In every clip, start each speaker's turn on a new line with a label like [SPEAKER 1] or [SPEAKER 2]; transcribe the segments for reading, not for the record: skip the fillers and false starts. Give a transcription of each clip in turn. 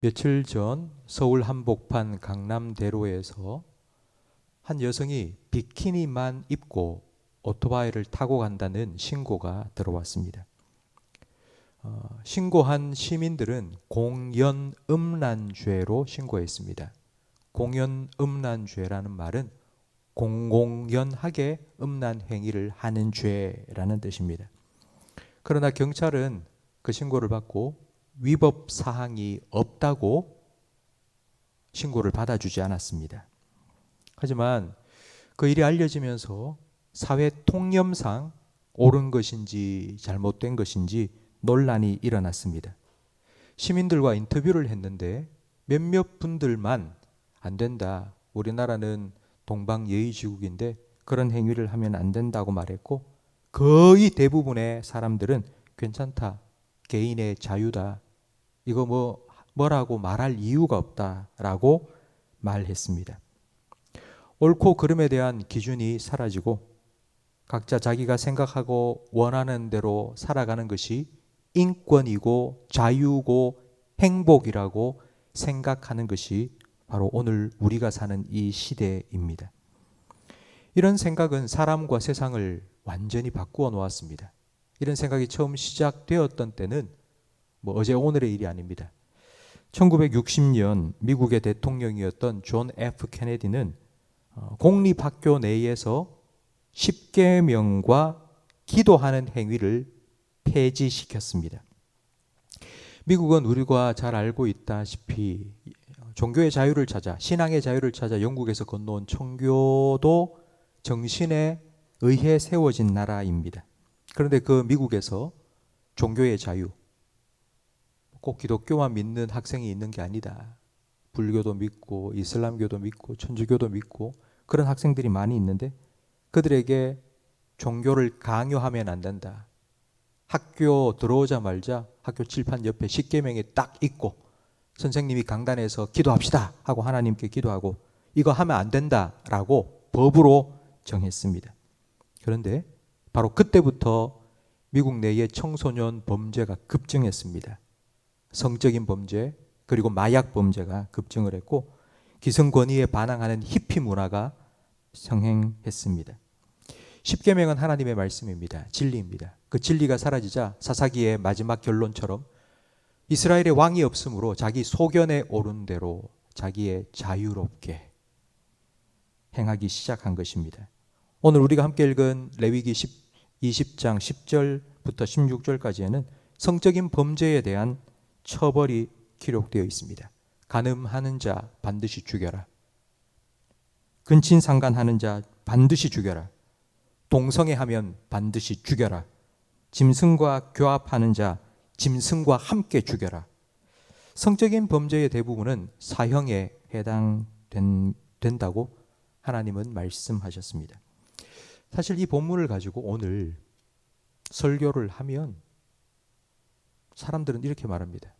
[SPEAKER 1] 며칠 전 서울 한복판 강남대로에서 한 여성이 비키니만 입고 오토바이를 타고 간다는 신고가 들어왔습니다. 신고한 시민들은 공연음란죄로 신고했습니다. 공연음란죄라는 말은 공공연하게 음란 행위를 하는 죄라는 뜻입니다. 그러나 경찰은 그 신고를 받고 위법 사항이 없다고 신고를 받아주지 않았습니다. 하지만 그 일이 알려지면서 사회 통념상 옳은 것인지 잘못된 것인지 논란이 일어났습니다. 시민들과 인터뷰를 했는데 몇몇 분들만 안 된다. 우리나라는 동방예의지국인데 그런 행위를 하면 안 된다고 말했고, 거의 대부분의 사람들은 괜찮다. 개인의 자유다. 이거 뭐라고 말할 이유가 없다라고 말했습니다. 옳고 그름에 대한 기준이 사라지고 각자 자기가 생각하고 원하는 대로 살아가는 것이 인권이고 자유고 행복이라고 생각하는 것이 바로 오늘 우리가 사는 이 시대입니다. 이런 생각은 사람과 세상을 완전히 바꾸어 놓았습니다. 이런 생각이 처음 시작되었던 때는 어제 오늘의 일이 아닙니다. 1960년 미국의 대통령이었던 존 F 케네디는 공립학교 내에서 10계명과 기도하는 행위를 폐지시켰습니다. 미국은 우리가 잘 알고 있다시피 종교의 자유를 찾아, 신앙의 자유를 찾아 영국에서 건너온 청교도 정신에 의해 세워진 나라입니다. 그런데 그 미국에서 종교의 자유, 꼭 기독교만 믿는 학생이 있는 게 아니다. 불교도 믿고 이슬람교도 믿고 천주교도 믿고 그런 학생들이 많이 있는데 그들에게 종교를 강요하면 안 된다. 학교 들어오자마자 학교 칠판 옆에 십계명이 딱 있고 선생님이 강단에서 기도합시다 하고 하나님께 기도하고 이거 하면 안 된다라고 법으로 정했습니다. 그런데 바로 그때부터 미국 내의 청소년 범죄가 급증했습니다. 성적인 범죄 그리고 마약 범죄가 급증을 했고 기성 권위에 반항하는 히피 문화가 성행했습니다. 십계명은 하나님의 말씀입니다. 진리입니다. 그 진리가 사라지자 사사기의 마지막 결론처럼 이스라엘의 왕이 없으므로 자기 소견에 오른 대로 자기의 자유롭게 행하기 시작한 것입니다. 오늘 우리가 함께 읽은 레위기 20장 10절부터 16절까지에는 성적인 범죄에 대한 처벌이 기록되어 있습니다. 간음하는 자 반드시 죽여라. 근친상간하는 자 반드시 죽여라. 동성애하면 반드시 죽여라. 짐승과 교합하는 자 짐승과 함께 죽여라. 성적인 범죄의 대부분은 사형에 해당된다고 하나님은 말씀하셨습니다. 사실 이 본문을 가지고 오늘 설교를 하면 사람들은 이렇게 말합니다.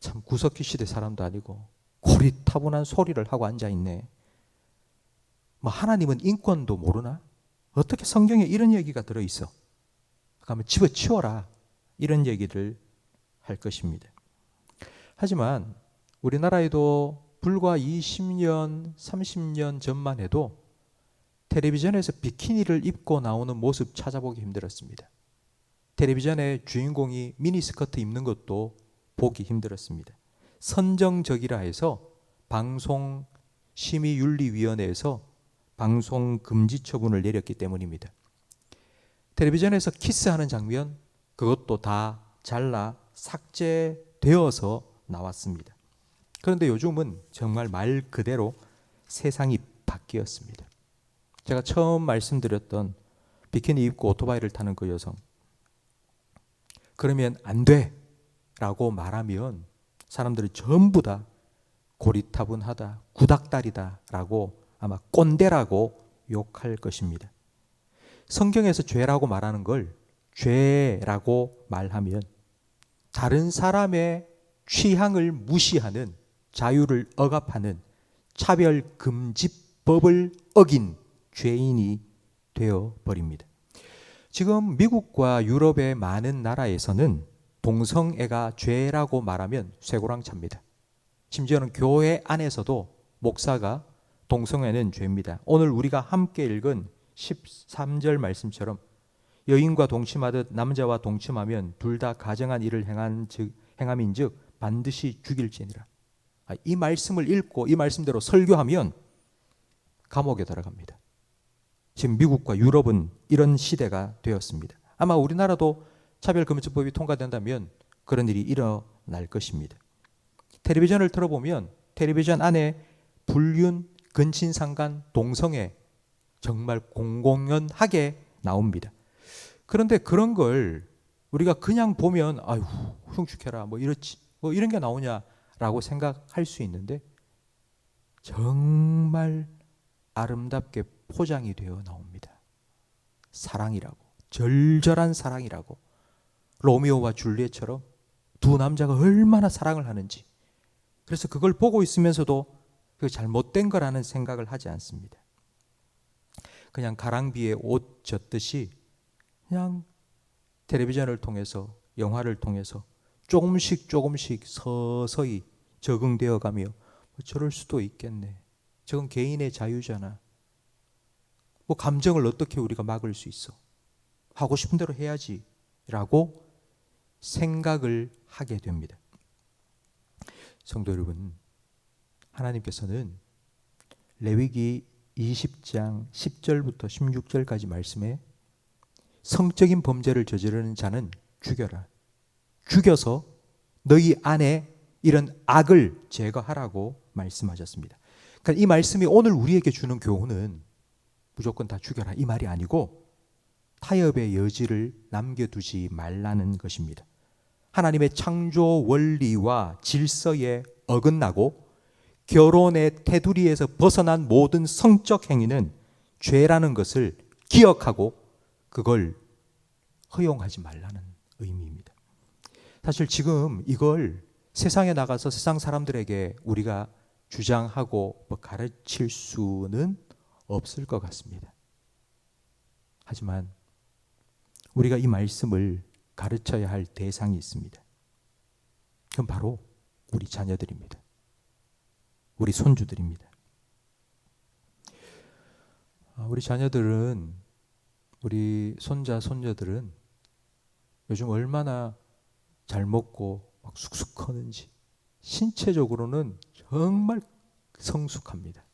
[SPEAKER 1] 참 구석기 시대 사람도 아니고 고리타분한 소리를 하고 앉아있네. 하나님은 인권도 모르나? 어떻게 성경에 이런 얘기가 들어있어? 그러면 집어치워라. 이런 얘기를 할 것입니다. 하지만 우리나라에도 불과 20년, 30년 전만 해도 텔레비전에서 비키니를 입고 나오는 모습 찾아보기 힘들었습니다. 텔레비전에 주인공이 미니스커트 입는 것도 보기 힘들었습니다. 선정적이라 해서 방송심의윤리위원회에서 방송 금지 처분을 내렸기 때문입니다. 텔레비전에서 키스하는 장면 그것도 다 잘라 삭제되어서 나왔습니다. 그런데 요즘은 정말 말 그대로 세상이 바뀌었습니다. 제가 처음 말씀드렸던 비키니 입고 오토바이를 타는 그 여성, 그러면 안 돼 라고 말하면 사람들이 전부 다 고리타분하다, 구닥다리다 라고 아마 꼰대라고 욕할 것입니다. 성경에서 죄라고 말하는 걸 죄라고 말하면 다른 사람의 취향을 무시하는, 자유를 억압하는 차별금지법을 어긴 죄인이 되어버립니다. 지금 미국과 유럽의 많은 나라에서는 동성애가 죄라고 말하면 쇠고랑찹니다. 심지어는 교회 안에서도 목사가 동성애는 죄입니다. 오늘 우리가 함께 읽은 13절 말씀처럼 여인과 동침하듯 남자와 동침하면 둘 다 가정한 일을 행함인즉 반드시 죽일지니라. 이 말씀을 읽고 이 말씀대로 설교하면 감옥에 들어갑니다. 지금 미국과 유럽은 이런 시대가 되었습니다. 아마 우리나라도 차별금지법이 통과된다면 그런 일이 일어날 것입니다. 텔레비전을 틀어보면 텔레비전 안에 불륜, 근친상간, 동성애 정말 공공연하게 나옵니다. 그런데 그런 걸 우리가 그냥 보면 아유 흉측해라 뭐 이렇지 뭐 이런 게 나오냐라고 생각할 수 있는데 정말 아름답게 포장이 되어 나옵니다. 사랑이라고, 절절한 사랑이라고, 로미오와 줄리엣처럼 두 남자가 얼마나 사랑을 하는지. 그래서 그걸 보고 있으면서도 그 잘못된 거라는 생각을 하지 않습니다. 그냥 가랑비에 옷 젖듯이 그냥 텔레비전을 통해서, 영화를 통해서 조금씩 서서히 적응되어 가며 저럴 수도 있겠네. 저건 개인의 자유잖아. 뭐 감정을 어떻게 우리가 막을 수 있어? 하고 싶은 대로 해야지 라고 생각을 하게 됩니다. 성도 여러분, 하나님께서는 레위기 20장 10절부터 16절까지 말씀에 성적인 범죄를 저지르는 자는 죽여라. 죽여서 너희 안에 이런 악을 제거하라고 말씀하셨습니다. 그러니까 이 말씀이 오늘 우리에게 주는 교훈은 무조건 다 죽여라 이 말이 아니고 타협의 여지를 남겨두지 말라는 것입니다. 하나님의 창조 원리와 질서에 어긋나고 결혼의 테두리에서 벗어난 모든 성적 행위는 죄라는 것을 기억하고 그걸 허용하지 말라는 의미입니다. 사실 지금 이걸 세상에 나가서 세상 사람들에게 우리가 주장하고 가르칠 수는 없을 것 같습니다. 하지만 우리가 이 말씀을 가르쳐야 할 대상이 있습니다. 그건 바로 우리 자녀들입니다. 우리 손주들입니다. 우리 자녀들은, 우리 손자, 손녀들은 요즘 얼마나 잘 먹고 막 쑥쑥 커는지 신체적으로는 정말 성숙합니다.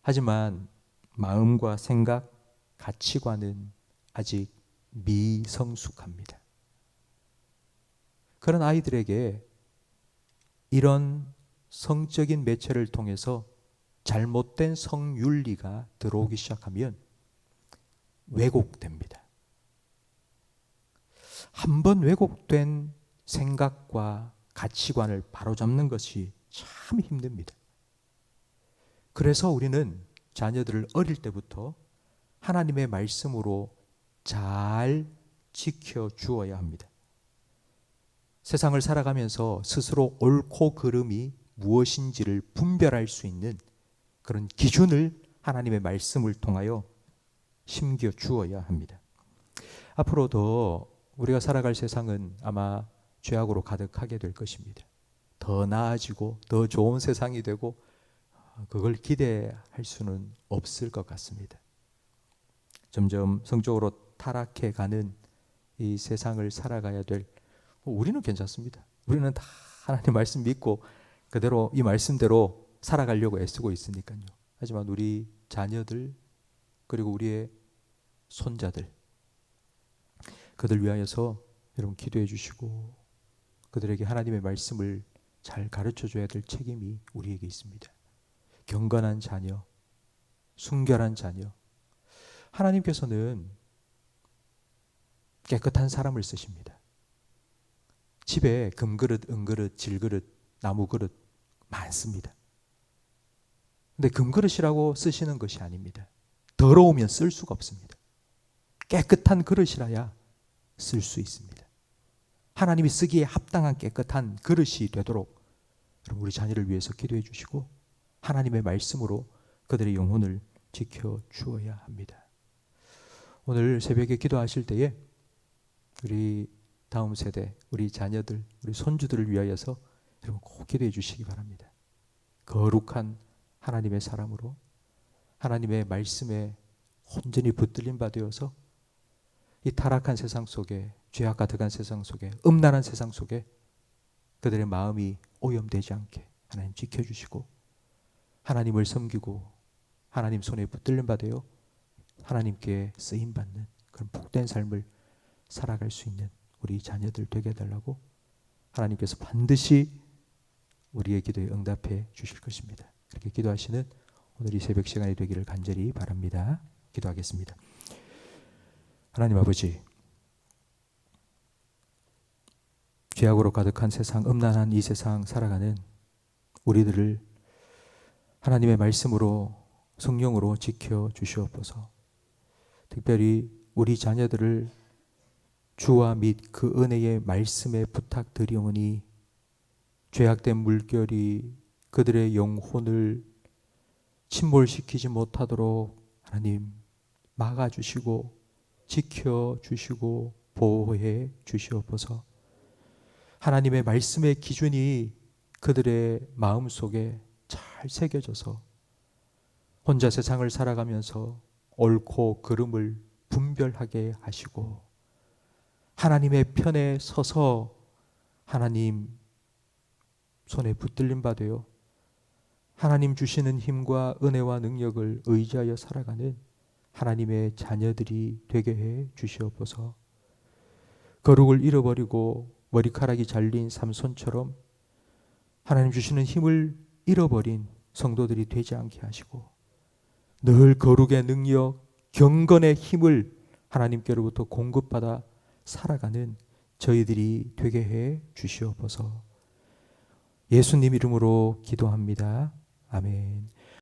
[SPEAKER 1] 하지만 마음과 생각, 가치관은 아직 미성숙합니다. 그런 아이들에게 이런 성적인 매체를 통해서 잘못된 성윤리가 들어오기 시작하면 왜곡됩니다. 한번 왜곡된 생각과 가치관을 바로잡는 것이 참 힘듭니다. 그래서 우리는 자녀들을 어릴 때부터 하나님의 말씀으로 잘 지켜주어야 합니다. 세상을 살아가면서 스스로 옳고 그름이 무엇인지를 분별할 수 있는 그런 기준을 하나님의 말씀을 통하여 심겨주어야 합니다. 앞으로도 우리가 살아갈 세상은 아마 죄악으로 가득하게 될 것입니다. 더 나아지고 더 좋은 세상이 되고 그걸 기대할 수는 없을 것 같습니다. 점점 성적으로 타락해 가는 이 세상을 살아가야 될 우리는 괜찮습니다. 우리는 다 하나님 말씀 믿고 그대로 이 말씀대로 살아가려고 애쓰고 있으니까요. 하지만 우리 자녀들 그리고 우리의 손자들 그들 위하여서 여러분 기도해 주시고 그들에게 하나님의 말씀을 잘 가르쳐 줘야 될 책임이 우리에게 있습니다. 경건한 자녀, 순결한 자녀. 하나님께서는 깨끗한 사람을 쓰십니다. 집에 금그릇, 은그릇, 질그릇, 나무그릇 많습니다. 근데 금그릇이라고 쓰시는 것이 아닙니다. 더러우면 쓸 수가 없습니다. 깨끗한 그릇이라야 쓸 수 있습니다. 하나님이 쓰기에 합당한 깨끗한 그릇이 되도록 우리 자녀를 위해서 기도해 주시고 하나님의 말씀으로 그들의 영혼을 지켜주어야 합니다. 오늘 새벽에 기도하실 때에 우리 다음 세대, 우리 자녀들, 우리 손주들을 위하여서 여러분 꼭 기도해 주시기 바랍니다. 거룩한 하나님의 사람으로 하나님의 말씀에 온전히 붙들린 바 되어서 이 타락한 세상 속에, 죄악 가득한 세상 속에, 음란한 세상 속에 그들의 마음이 오염되지 않게 하나님 지켜주시고 하나님을 섬기고 하나님 손에 붙들린 바 되어 하나님께 쓰임받는 그런 복된 삶을 살아갈 수 있는 우리 자녀들 되게 해달라고 하나님께서 반드시 우리의 기도에 응답해 주실 것입니다. 그렇게 기도하시는 오늘 이 새벽 시간이 되기를 간절히 바랍니다. 기도하겠습니다. 하나님 아버지, 죄악으로 가득한 세상, 음란한 이 세상 살아가는 우리들을 하나님의 말씀으로 성령으로 지켜 주시옵소서. 특별히 우리 자녀들을 주와 및 그 은혜의 말씀에 부탁드리오니 죄악된 물결이 그들의 영혼을 침몰시키지 못하도록 하나님 막아주시고 지켜주시고 보호해 주시옵소서. 하나님의 말씀의 기준이 그들의 마음속에 잘 새겨져서 혼자 세상을 살아가면서 옳고 그름을 분별하게 하시고 하나님의 편에 서서 하나님 손에 붙들린 바 되어 하나님 주시는 힘과 은혜와 능력을 의지하여 살아가는 하나님의 자녀들이 되게 해 주시옵소서. 거룩을 잃어버리고 머리카락이 잘린 삼손처럼 하나님 주시는 힘을 잃어버린 성도들이 되지 않게 하시고 늘 거룩의 능력, 경건의 힘을 하나님께로부터 공급받아 살아가는 저희들이 되게 해 주시옵소서. 예수님 이름으로 기도합니다. 아멘.